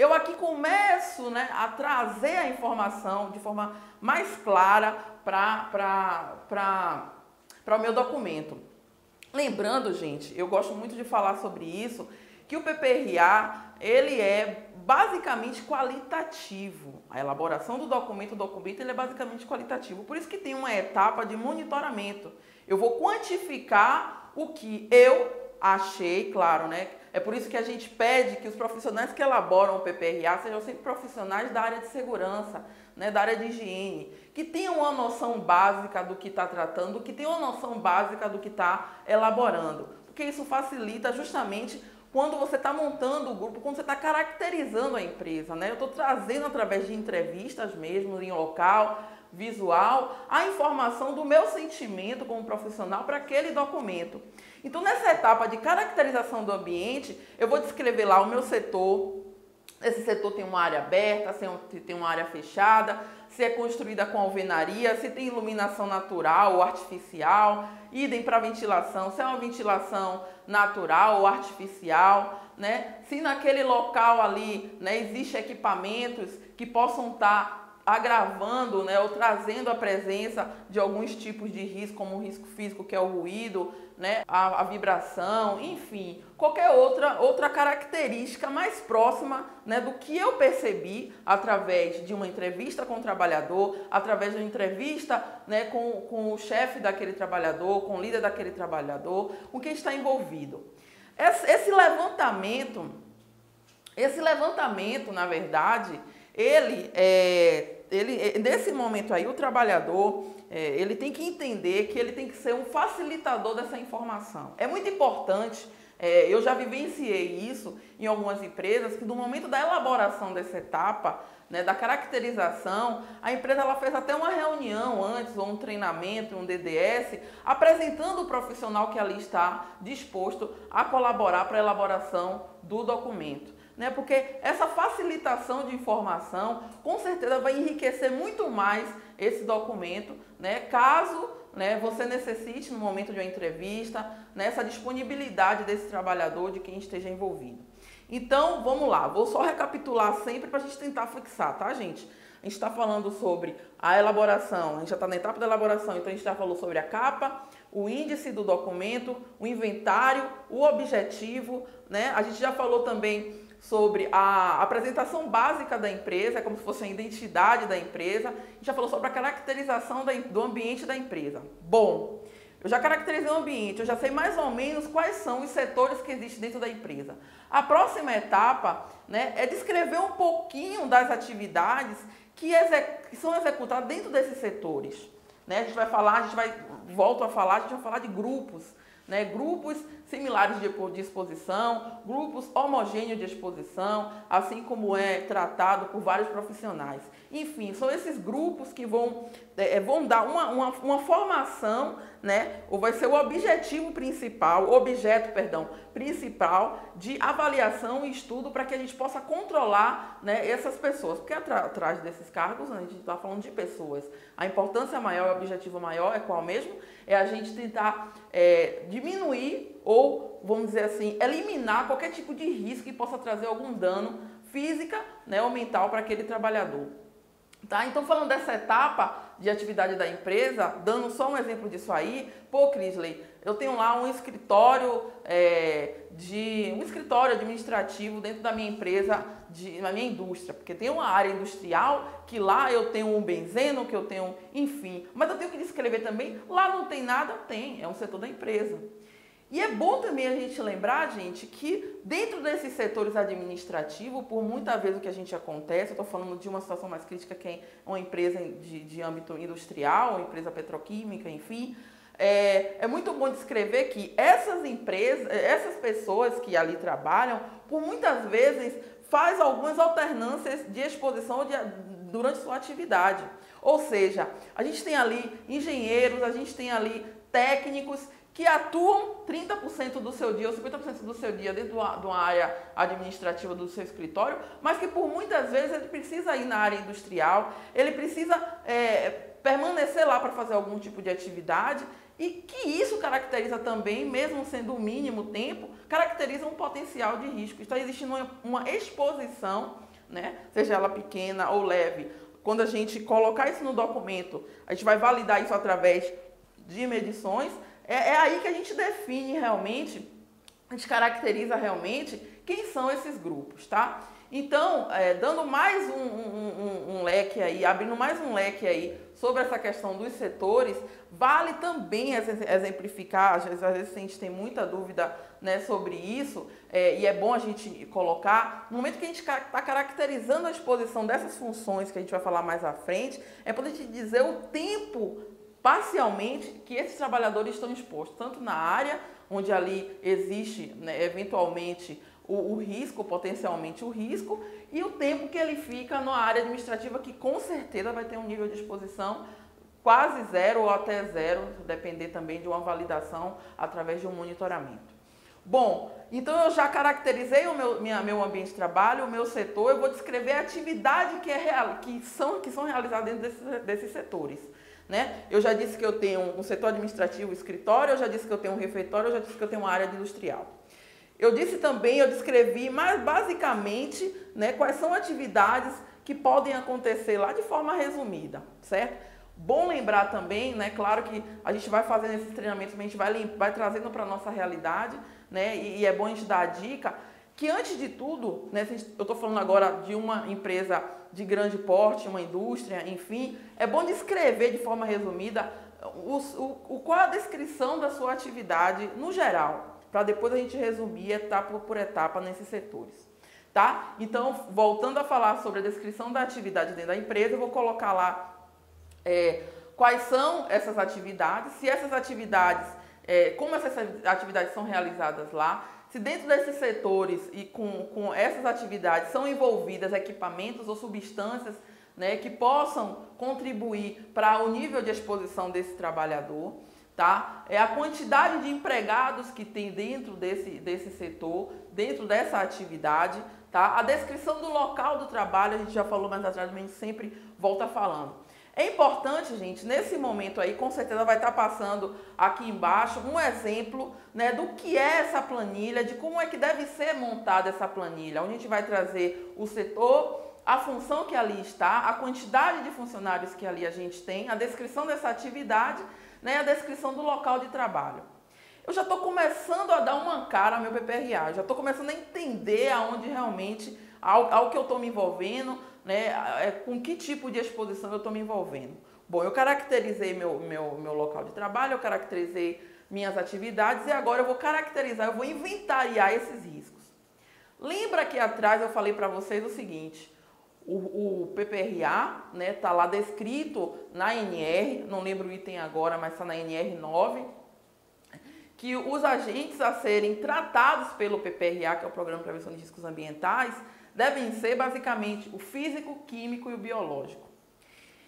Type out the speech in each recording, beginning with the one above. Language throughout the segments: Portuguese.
eu aqui começo, né, a trazer a informação de forma mais clara para o meu documento. Lembrando, gente, eu gosto muito de falar sobre isso, que o PPRA, ele é basicamente qualitativo. A elaboração do documento, ele é basicamente qualitativo. Por isso que tem uma etapa de monitoramento. Eu vou quantificar o que eu achei, claro, né? É por isso que a gente pede que os profissionais que elaboram o PPRA sejam sempre profissionais da área de segurança, né, da área de higiene, que tenham uma noção básica do que está tratando, que tenham uma noção básica do que está elaborando. Porque isso facilita justamente quando você está montando o grupo, quando você está caracterizando a empresa, né? Eu estou trazendo através de entrevistas mesmo, em local, visual, a informação do meu sentimento como profissional para aquele documento. Então, nessa etapa de caracterização do ambiente, eu vou descrever lá o meu setor. Esse setor tem uma área aberta, se tem uma área fechada, se é construída com alvenaria, se tem iluminação natural ou artificial, idem para ventilação, se é uma ventilação natural ou artificial, né? Se naquele local ali, né, existe equipamentos que possam estar agravando, né, ou trazendo a presença de alguns tipos de risco, como o risco físico, que é o ruído, né, a vibração, enfim, qualquer outra característica mais próxima, né, do que eu percebi através de uma entrevista com o trabalhador, através de uma entrevista, né, com o chefe daquele trabalhador, com o líder daquele trabalhador, com quem está envolvido. Esse levantamento, na verdade, nesse momento aí, o trabalhador, ele tem que entender que ele tem que ser um facilitador dessa informação. É muito importante, eu já vivenciei isso em algumas empresas, que no momento da elaboração dessa etapa, né, da caracterização, a empresa ela fez até uma reunião antes, ou um treinamento, um DDS, apresentando o profissional que ali está disposto a colaborar para a elaboração do documento. Né, porque essa facilitação de informação com certeza vai enriquecer muito mais esse documento, né, caso, né, você necessite no momento de uma entrevista, né, essa disponibilidade desse trabalhador, de quem esteja envolvido. Então, vamos lá, vou só recapitular sempre para a gente tentar fixar, tá, gente? A gente está falando sobre a elaboração, a gente já está na etapa da elaboração, então a gente já falou sobre a capa, o índice do documento, o inventário, o objetivo, né? A gente já falou também sobre a apresentação básica da empresa, como se fosse a identidade da empresa. A gente já falou sobre a caracterização do ambiente da empresa. Bom, eu já caracterizei o ambiente, eu já sei mais ou menos quais são os setores que existem dentro da empresa. A próxima etapa, né, é descrever um pouquinho das atividades que são executadas dentro desses setores. Né? A gente vai falar de grupos. Né, grupos similares de exposição, grupos homogêneos de exposição, assim como é tratado por vários profissionais. Enfim, são esses grupos que vão dar uma formação, né, ou vai ser o objeto principal de avaliação e estudo para que a gente possa controlar, né, essas pessoas. Porque atrás desses cargos, a gente está falando de pessoas. A importância maior, o objetivo maior é qual mesmo? É a gente tentar diminuir ou, vamos dizer assim, eliminar qualquer tipo de risco que possa trazer algum dano física, né, ou mental para aquele trabalhador. Tá? Então, falando dessa etapa de atividade da empresa, dando só um exemplo disso aí, pô, Crisley, eu tenho lá um escritório administrativo dentro da minha empresa, na minha indústria, porque tem uma área industrial que lá eu tenho um benzeno, que eu tenho, enfim, mas eu tenho que descrever também, lá não tem nada, é um setor da empresa. E é bom também a gente lembrar, gente, que dentro desses setores administrativos, por muitas vezes o que a gente acontece, eu estou falando de uma situação mais crítica, que é uma empresa de âmbito industrial, uma empresa petroquímica, enfim, é muito bom descrever que essas pessoas que ali trabalham, por muitas vezes faz algumas alternâncias de exposição durante sua atividade. Ou seja, a gente tem ali engenheiros, a gente tem ali técnicos que atuam 30% do seu dia ou 50% do seu dia dentro de uma área administrativa do seu escritório, mas que por muitas vezes ele precisa ir na área industrial, ele precisa permanecer lá para fazer algum tipo de atividade, e que isso caracteriza também, mesmo sendo o mínimo tempo, caracteriza um potencial de risco. Está existindo uma exposição né? Seja ela pequena ou leve. Quando a gente colocar isso no documento, a gente vai validar isso através de medições, é aí que a gente define realmente, a gente caracteriza realmente quem são esses grupos, tá? Então, dando mais um leque aí, abrindo mais um leque aí sobre essa questão dos setores, vale também exemplificar, às vezes a gente tem muita dúvida, né, sobre isso, e é bom a gente colocar, no momento que a gente está caracterizando a exposição dessas funções, que a gente vai falar mais à frente, é para a gente dizer o tempo, parcialmente, que esses trabalhadores estão expostos, tanto na área, onde ali existe, né, eventualmente, o risco, potencialmente o risco, e o tempo que ele fica na área administrativa, que com certeza vai ter um nível de exposição quase zero ou até zero, depender também de uma validação através de um monitoramento. Bom, então eu já caracterizei o meu ambiente de trabalho, o meu setor, eu vou descrever a atividade que são realizadas dentro desses setores. Né? Eu já disse que eu tenho um setor administrativo, escritório, eu já disse que eu tenho um refeitório, eu já disse que eu tenho uma área industrial. Eu disse também, eu descrevi mais basicamente, né, quais são atividades que podem acontecer lá de forma resumida, certo? Bom lembrar também, né, claro que a gente vai fazendo esses treinamentos, a gente vai trazendo para a nossa realidade, né, e é bom a gente dar a dica que antes de tudo, né, eu estou falando agora de uma empresa de grande porte, uma indústria, enfim, é bom descrever de forma resumida qual a descrição da sua atividade no geral, para depois a gente resumir etapa por etapa nesses setores, tá? Então, voltando a falar sobre a descrição da atividade dentro da empresa, eu vou colocar lá quais são essas atividades, se essas atividades, como essas atividades são realizadas lá, se dentro desses setores e com essas atividades são envolvidas equipamentos ou substâncias, né, que possam contribuir para o nível de exposição desse trabalhador, tá? A quantidade de empregados que tem dentro desse setor, dentro dessa atividade, tá? A descrição do local do trabalho, a gente já falou mais atrás, mas a gente sempre volta falando. É importante, gente, nesse momento aí, com certeza vai estar passando aqui embaixo um exemplo, né, do que é essa planilha, de como é que deve ser montada essa planilha, onde a gente vai trazer o setor, a função que ali está, a quantidade de funcionários que ali a gente tem, a descrição dessa atividade, né, a descrição do local de trabalho. Eu já estou começando a dar uma cara ao meu PPRA, já estou começando a entender aonde realmente, ao que eu estou me envolvendo, né, com que tipo de exposição eu estou me envolvendo. Bom, eu caracterizei meu local de trabalho, eu caracterizei minhas atividades e agora eu vou caracterizar, eu vou inventariar esses riscos. Lembra que atrás eu falei para vocês o seguinte, o PPRA, né, tá lá descrito na NR, não lembro o item agora, mas está na NR 9, que os agentes a serem tratados pelo PPRA, que é o Programa de Prevenção de Riscos Ambientais, devem ser basicamente o físico, o químico e o biológico.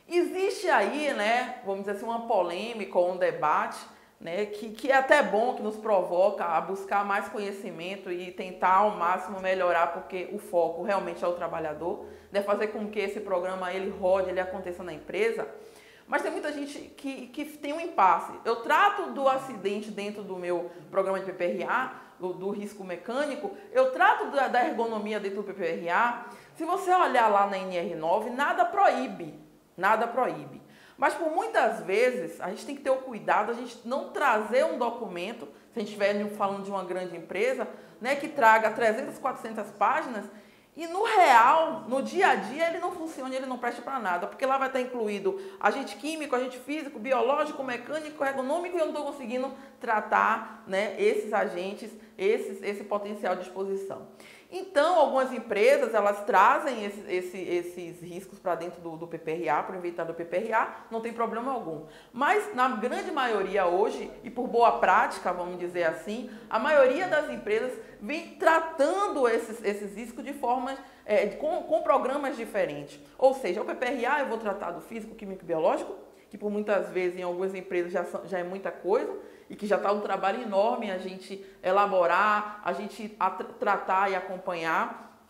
Existe aí, né, vamos dizer assim, uma polêmica ou um debate, né, que é até bom, que nos provoca a buscar mais conhecimento e tentar ao máximo melhorar, porque o foco realmente é o trabalhador, né, fazer com que esse programa ele rode, ele aconteça na empresa. Mas tem muita gente que tem um impasse. Eu trato do acidente dentro do meu programa de PPRA, do risco mecânico, eu trato da ergonomia dentro do PPRA. Se você olhar lá na NR9, nada proíbe, nada proíbe. Mas por muitas vezes, a gente tem que ter o cuidado, a gente não trazer um documento, se a gente estiver falando de uma grande empresa, né, que traga 300, 400 páginas, e no real, no dia a dia, ele não funciona, ele não presta para nada, porque lá vai estar incluído agente químico, agente físico, biológico, mecânico, ergonômico, e eu não estou conseguindo tratar, né, esses agentes, esse potencial de exposição. Então, algumas empresas, elas trazem esses riscos para dentro do PPRA, para o inventário do PPRA, não tem problema algum. Mas, na grande maioria hoje, e por boa prática, vamos dizer assim, a maioria das empresas vem tratando esses riscos de formas, com programas diferentes. Ou seja, o PPRA eu vou tratar do físico, químico e biológico, que por muitas vezes em algumas empresas já é muita coisa, e que já está um trabalho enorme a gente elaborar, a gente tratar e acompanhar,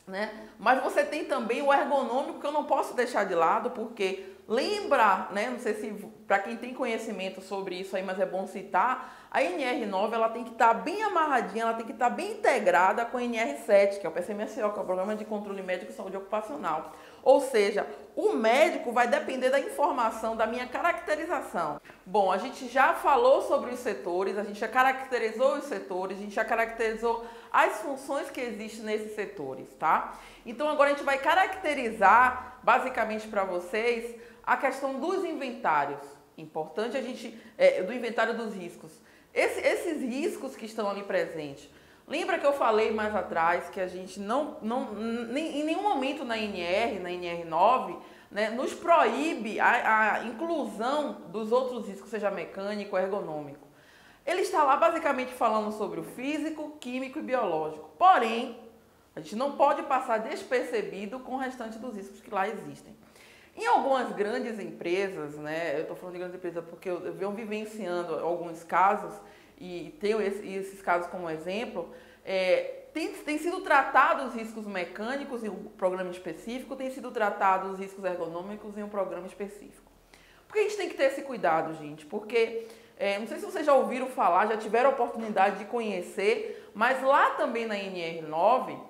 né? Mas você tem também o ergonômico, que eu não posso deixar de lado, porque lembra, né, não sei se para quem tem conhecimento sobre isso aí, mas é bom citar, a NR9 ela tem que estar bem amarradinha, ela tem que estar bem integrada com a NR7, que é o PCMSO, que é o Programa de Controle Médico de Saúde Ocupacional. Ou seja, o médico vai depender da informação, da minha caracterização. Bom, a gente já falou sobre os setores, a gente já caracterizou os setores, a gente já caracterizou as funções que existem nesses setores, tá? Então agora a gente vai caracterizar, basicamente para vocês, a questão dos inventários. Importante a gente, do inventário dos riscos. Esses riscos que estão ali presentes. Lembra que eu falei mais atrás que a gente em nenhum momento na NR9, né, nos proíbe a inclusão dos outros riscos, seja mecânico ou ergonômico. Ele está lá basicamente falando sobre o físico, químico e biológico. Porém, a gente não pode passar despercebido com o restante dos riscos que lá existem. Em algumas grandes empresas, né, eu estou falando de grandes empresas porque eu venho vivenciando alguns casos, e tenho esses casos como exemplo, tem sido tratados os riscos mecânicos em um programa específico, tem sido tratados os riscos ergonômicos em um programa específico. Por que a gente tem que ter esse cuidado, gente? Porque, não sei se vocês já ouviram falar, já tiveram a oportunidade de conhecer, mas lá também na NR9,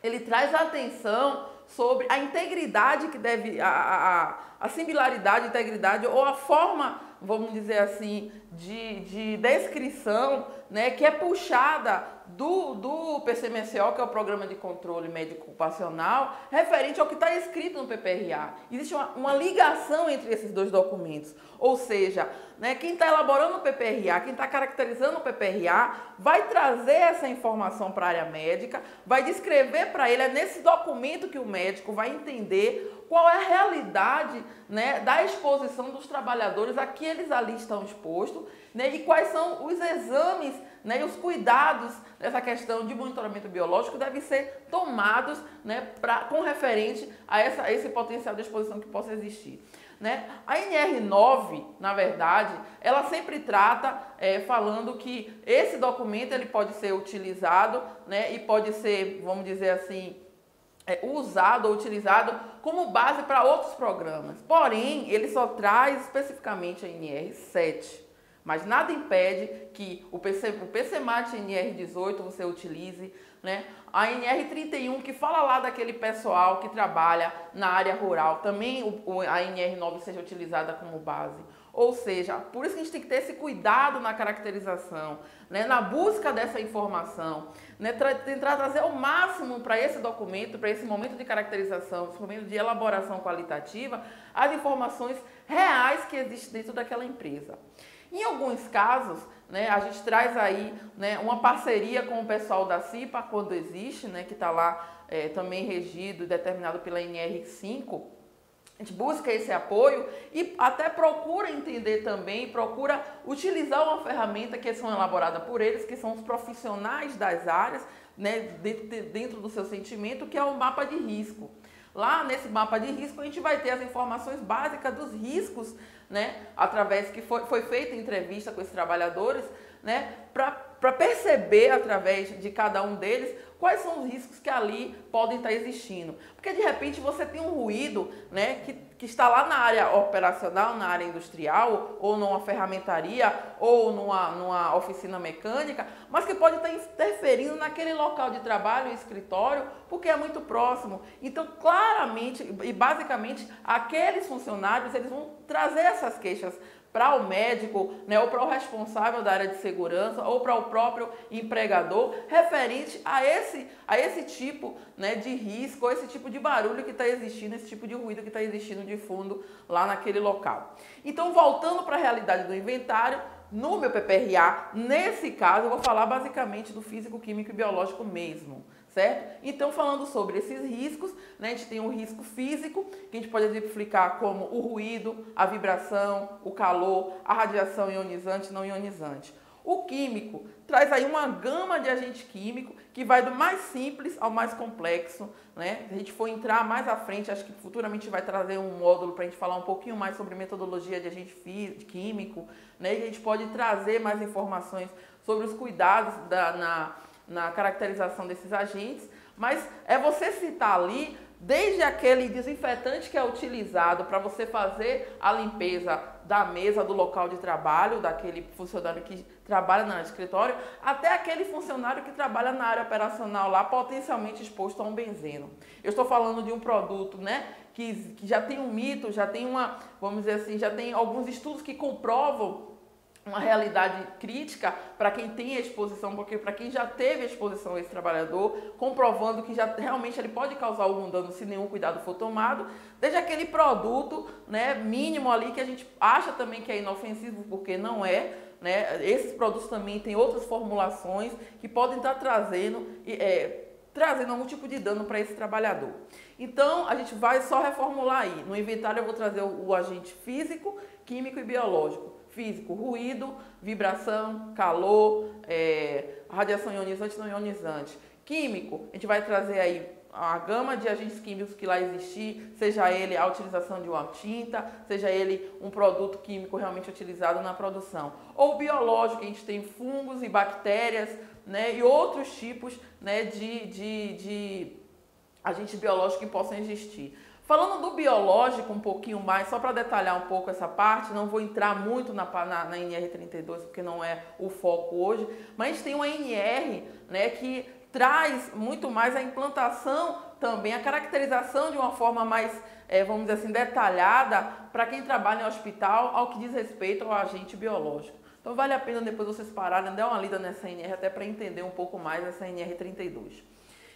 ele traz atenção sobre a integridade que deve, a similaridade, integridade ou a forma, vamos dizer assim, de descrição, né, que é puxada do PCMSO, que é o Programa de Controle Médico Ocupacional, referente ao que está escrito no PPRA. Existe uma ligação entre esses dois documentos. Ou seja, né, quem está elaborando o PPRA, quem está caracterizando o PPRA, vai trazer essa informação para a área médica, vai descrever para ele, é nesse documento que o médico vai entender qual é a realidade, né, da exposição dos trabalhadores a que eles ali estão expostos, né, e quais são os exames, né, e os cuidados dessa questão de monitoramento biológico devem ser tomados, né, com referente a esse potencial de exposição que possa existir. Né? A NR9, na verdade, ela sempre trata falando que esse documento ele pode ser utilizado, né, e pode ser, vamos dizer assim, usado ou utilizado como base para outros programas. Porém, ele só traz especificamente a NR7. Mas nada impede que o PCMAT NR18 você utilize, né? A NR31 que fala lá daquele pessoal que trabalha na área rural, também a NR9 seja utilizada como base. Ou seja, por isso que a gente tem que ter esse cuidado na caracterização, né? Na busca dessa informação, né? Tentar trazer ao máximo para esse documento, para esse momento de caracterização, esse momento de elaboração qualitativa, as informações reais que existem dentro daquela empresa. Em alguns casos, né, a gente traz aí, né, uma parceria com o pessoal da CIPA, quando existe, né, que está lá também regido e determinado pela NR5. A gente busca esse apoio e até procura entender também, procura utilizar uma ferramenta que são elaboradas por eles, que são os profissionais das áreas, né, dentro do seu sentimento, que é o mapa de risco. Lá nesse mapa de risco a gente vai ter as informações básicas dos riscos, né, através que foi feita entrevista com esses trabalhadores, né, para perceber através de cada um deles quais são os riscos que ali podem estar existindo. Porque de repente você tem um ruído, né, que está lá na área operacional, na área industrial, ou numa ferramentaria, ou numa oficina mecânica, mas que pode estar interferindo naquele local de trabalho, escritório, porque é muito próximo. Então, claramente e basicamente, aqueles funcionários eles vão trazer essas queixas para o médico, né, ou para o responsável da área de segurança, ou para o próprio empregador, referente a esse tipo, né, de risco, ou esse tipo de barulho que está existindo, esse tipo de ruído que está existindo de fundo lá naquele local. Então, voltando para a realidade do inventário, no meu PPRA, nesse caso, eu vou falar basicamente do físico, químico e biológico mesmo. Certo? Então, falando sobre esses riscos, né, a gente tem um risco físico, que a gente pode exemplificar como o ruído, a vibração, o calor, a radiação ionizante e não ionizante. O químico traz aí uma gama de agente químico que vai do mais simples ao mais complexo, né? Se a gente for entrar mais à frente, acho que futuramente vai trazer um módulo para a gente falar um pouquinho mais sobre metodologia de agente químico, né? E a gente pode trazer mais informações sobre os cuidados na caracterização desses agentes, mas é você citar ali desde aquele desinfetante que é utilizado para você fazer a limpeza da mesa, do local de trabalho, daquele funcionário que trabalha na área de escritório, até aquele funcionário que trabalha na área operacional lá, potencialmente exposto a um benzeno. Eu estou falando de um produto, né, que já tem um mito, já tem uma, vamos dizer assim, já tem alguns estudos que comprovam uma realidade crítica para quem tem a exposição, porque para quem já teve a exposição a esse trabalhador, comprovando que já realmente ele pode causar algum dano se nenhum cuidado for tomado, desde aquele produto, né, mínimo ali que a gente acha também que é inofensivo, porque não é, né, esses produtos também têm outras formulações que podem estar trazendo algum tipo de dano para esse trabalhador. Então, a gente vai só reformular aí. No inventário eu vou trazer o agente físico, químico e biológico. Físico, ruído, vibração, calor, radiação ionizante e não ionizante. Químico, a gente vai trazer aí a gama de agentes químicos que lá existir, seja ele a utilização de uma tinta, seja ele um produto químico realmente utilizado na produção. Ou biológico, a gente tem fungos e bactérias, né, e outros tipos, né, de agentes biológicos que possam existir. Falando do biológico um pouquinho mais, só para detalhar um pouco essa parte, não vou entrar muito na NR32, porque não é o foco hoje, mas a gente tem uma NR, né, que traz muito mais a implantação também, a caracterização de uma forma mais, vamos dizer assim, detalhada para quem trabalha em hospital, ao que diz respeito ao agente biológico. Então vale a pena depois vocês pararem, dar uma lida nessa NR até para entender um pouco mais essa NR32.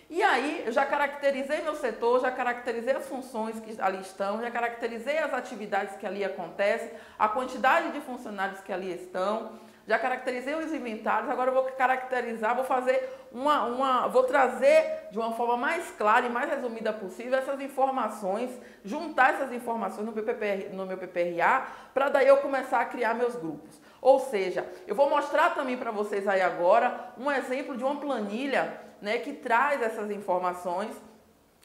E aí, eu já caracterizei meu setor, já caracterizei as funções que ali estão, já caracterizei as atividades que ali acontecem, a quantidade de funcionários que ali estão, já caracterizei os inventários, agora eu vou caracterizar, vou fazer vou trazer de uma forma mais clara e mais resumida possível essas informações, juntar essas informações no meu PPRA, para daí eu começar a criar meus grupos. Ou seja, eu vou mostrar também para vocês aí agora um exemplo de uma planilha, né, que traz essas informações.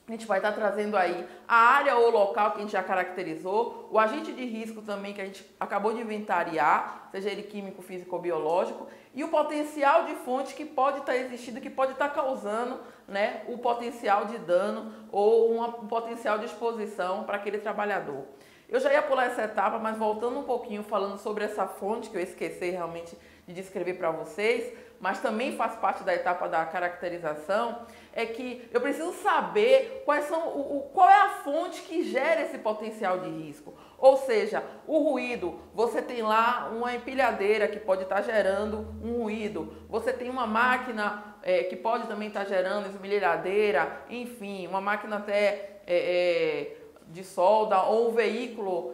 A gente vai estar trazendo aí a área ou local que a gente já caracterizou, o agente de risco também que a gente acabou de inventariar, seja ele químico, físico ou biológico, e o potencial de fonte que pode estar existindo, que pode estar causando, né, o potencial de dano ou um potencial de exposição para aquele trabalhador. Eu já ia pular essa etapa, mas voltando um pouquinho, falando sobre essa fonte, que eu esqueci realmente de descrever para vocês, mas também faz parte da etapa da caracterização, é que eu preciso saber qual é a fonte que gera esse potencial de risco. Ou seja, o ruído, você tem lá uma empilhadeira que pode estar gerando um ruído, você tem uma máquina que pode também estar gerando esmerilhadeira, enfim, uma máquina até de solda ou um veículo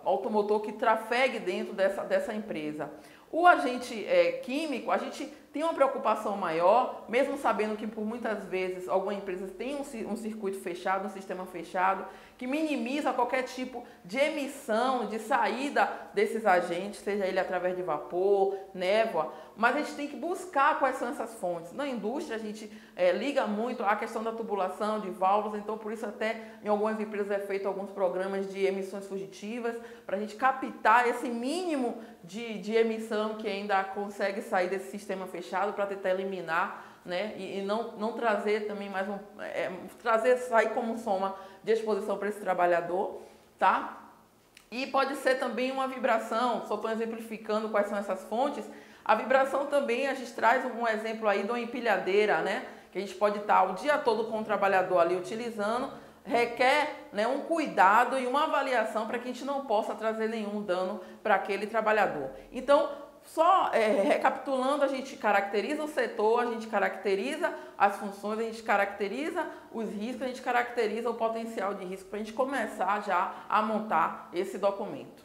automotor que trafegue dentro dessa empresa. O agente químico, a gente tem uma preocupação maior, mesmo sabendo que por muitas vezes algumas empresas têm um circuito fechado, um sistema fechado, que minimiza qualquer tipo de emissão, de saída desses agentes, seja ele através de vapor, névoa, mas a gente tem que buscar quais são essas fontes. Na indústria a gente liga muito à questão da tubulação, de válvulas, então por isso até em algumas empresas é feito alguns programas de emissões fugitivas, para a gente captar esse mínimo de emissão que ainda consegue sair desse sistema fechado para tentar eliminar, né, e não trazer também mais sair como soma de exposição para esse trabalhador, tá? E pode ser também uma vibração, só estou exemplificando quais são essas fontes. A vibração também, a gente traz um exemplo aí de uma empilhadeira, né, que a gente pode estar o dia todo com o trabalhador ali utilizando, requer, né, um cuidado e uma avaliação para que a gente não possa trazer nenhum dano para aquele trabalhador. Então, só recapitulando, a gente caracteriza o setor, a gente caracteriza as funções, a gente caracteriza os riscos, a gente caracteriza o potencial de risco para a gente começar já a montar esse documento.